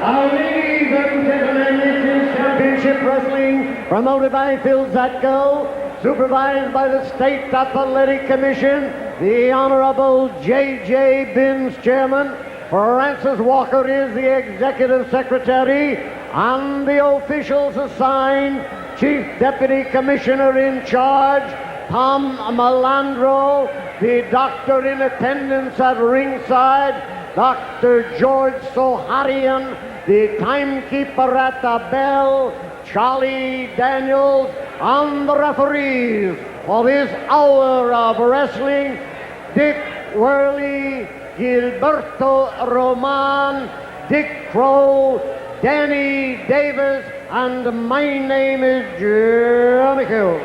Ladies and gentlemen, this is Championship Wrestling, promoted by Phil Zatko, supervised by the State Athletic Commission, the Honorable J.J. Binns, Chairman. Francis Walker is the Executive Secretary, and the officials assigned: Chief Deputy Commissioner in charge, Tom Malandro, the doctor in attendance at ringside, Dr. George Soharian, the timekeeper at the bell, Charlie Daniels, and the referees for this hour of wrestling: Dick Worley, Gilberto Roman, Dick Crow, Danny Davis, and my name is Johnny Hill.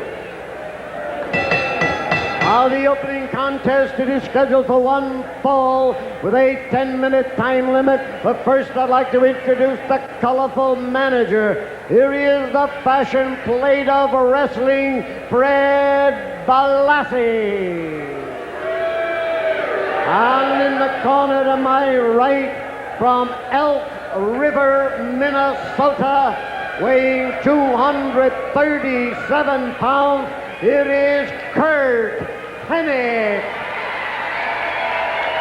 Now the opening contest, it is scheduled for one fall with a 10-minute time limit. But first I'd like to introduce the colorful manager. Here he is, the fashion plate of wrestling, Fred Balassi. And in the corner to my right, from Elk River, Minnesota, weighing 237 pounds, it is Curt Hennig.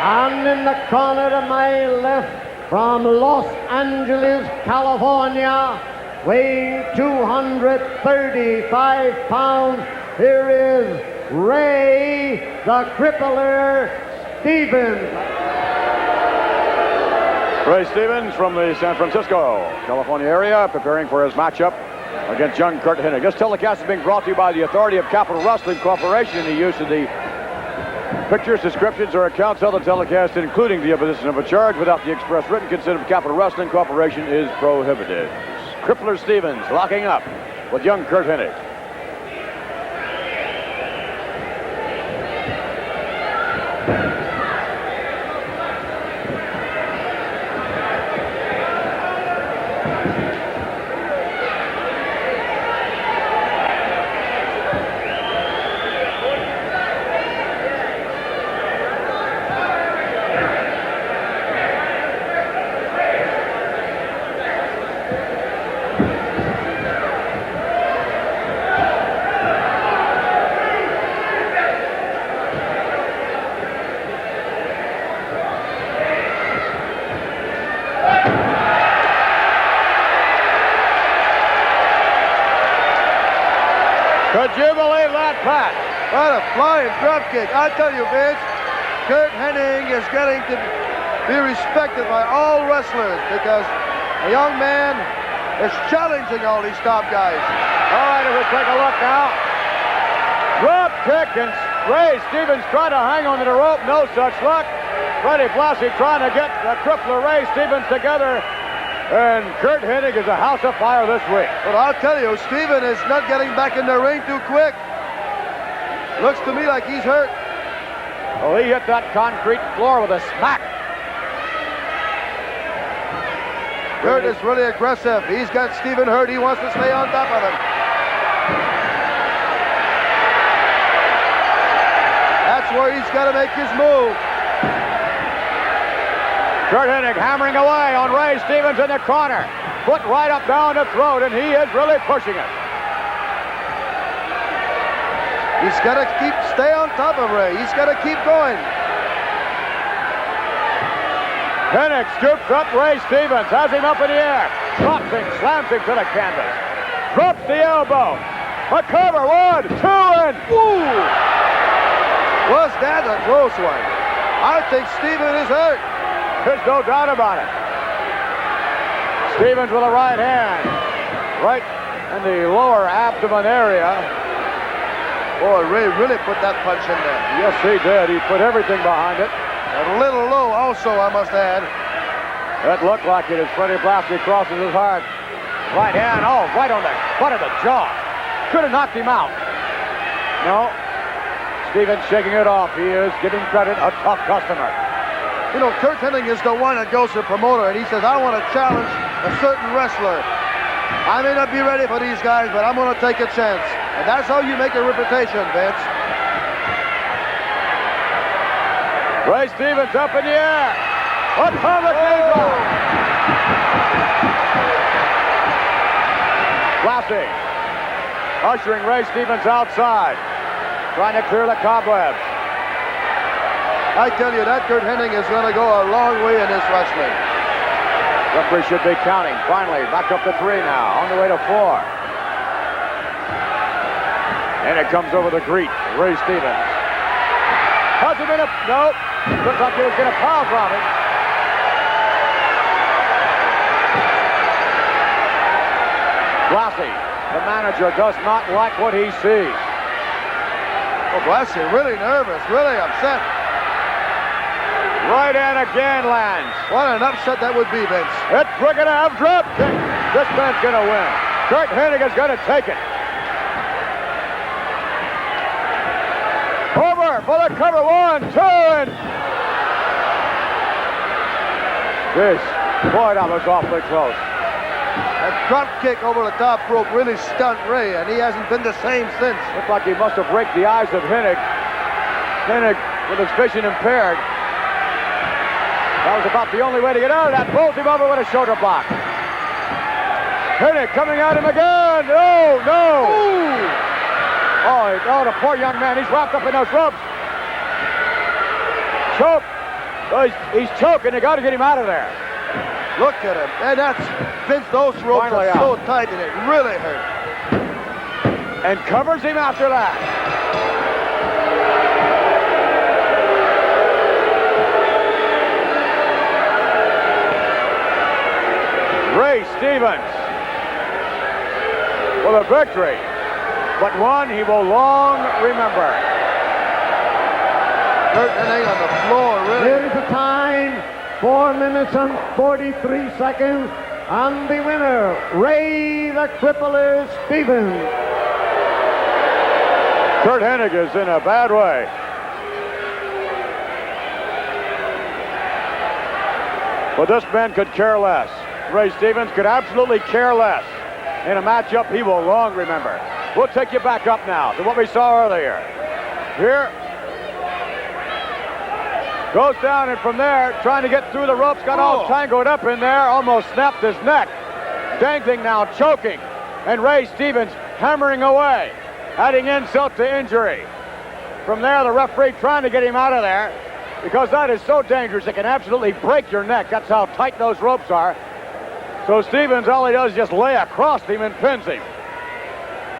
And in the corner to my left, from Los Angeles, California, weighing 235 pounds, here is Ray the Crippler Stevens. Ray Stevens from the San Francisco, California area, preparing for his matchup against young Curt Hennig. This telecast is being brought to you by the authority of Capital Wrestling Corporation. The use of the pictures, descriptions, or accounts of the telecast, including the imposition of a charge without the express written consent of Capital Wrestling Corporation, is prohibited. Crippler Stevens locking up with young Curt Hennig. Could you believe that, Pat? What a flying dropkick. I tell you, Vince, Curt Hennig is getting to be respected by all wrestlers because a young man is challenging all these top guys. All right, if we take a look now. Drop kick, and Ray Stevens trying to hang on to the rope. No such luck. Freddie Blassie trying to get the Crippler Ray Stevens together. And Curt Hennig is a house of fire this week. But I'll tell you, Steven is not getting back in the ring too quick. Looks to me like he's hurt. Well, he hit that concrete floor with a smack. Curt is really aggressive. He's got Steven hurt. He wants to stay on top of him. That's where he's got to make his move. Curt Hennig hammering away on Ray Stevens in the corner. Foot right up down the throat, and he is really pushing it. He's got to stay on top of Ray. He's got to keep going. Hennig scoops up Ray Stevens, has him up in the air. Drops him, slams him to the canvas. Drops the elbow. A cover, 1, 2, and ooh! Was that a close one? I think Steven is hurt. There's no doubt about it. Stevens with a right hand. Right in the lower abdomen area. Boy, Ray really put that punch in there. Yes, he did. He put everything behind it. A little low also, I must add. That looked like it as Freddie Blassie crosses his heart. Right hand, oh, right on the butt of the jaw. Could have knocked him out. No. Stevens shaking it off. He is giving credit, a tough customer. You know, Curt Hennig is the one that goes to the promoter, and he says, I want to challenge a certain wrestler. I may not be ready for these guys, but I'm going to take a chance. And that's how you make a reputation, Vince. Ray Stevens up in the air. Atomic knee drop. ushering Ray Stevens outside, trying to clear the cobwebs. I tell you, that Curt Hennig is going to go a long way in this wrestling. Referee should be counting. Finally, back up to 3 now, on the way to 4. And it comes over the greet, Ray Stevens. Has it been a... Nope. Looks like he was going to power from him. Blassie, the manager, does not like what he sees. Oh, Blassie, really nervous, really upset. Right hand again lands. What an upset that would be, Vince. It's we're going to have drop kick. This man's going to win. Curt Hennig is going to take it. Over for the cover. 1, 2, and... This, boy, that was awfully close. That drop kick over the top rope really stunned Ray, and he hasn't been the same since. Looked like he must have raked the eyes of Hennig. Hennig, with his vision impaired. That was about the only way to get out of that. Pulls him over with a shoulder block. Hennig coming at him again. Oh, no. Ooh. Oh, the poor young man. He's wrapped up in those ropes. Choke. Oh, he's choking. You got to get him out of there. Look at him. And that's, Vince, those ropes Finally are out. so tight and it really hurt. And covers him after that. Ray Stevens with a victory, but one he will long remember. Curt Hennig on the floor, really. Here's the time, 4 minutes and 43 seconds, and the winner, Ray the Crippler Stevens. Curt Hennig is in a bad way. But this man could care less. Ray Stevens could absolutely care less. In a matchup he will long remember. We'll take you back up now to what we saw earlier. Here. Goes down, and from there, trying to get through the ropes, got all tangled up in there, almost snapped his neck. Dangling now, choking. And Ray Stevens hammering away, adding insult to injury. From there, the referee trying to get him out of there, because that is so dangerous, it can absolutely break your neck. That's how tight those ropes are. So Stevens, all he does is just lay across him and pins him.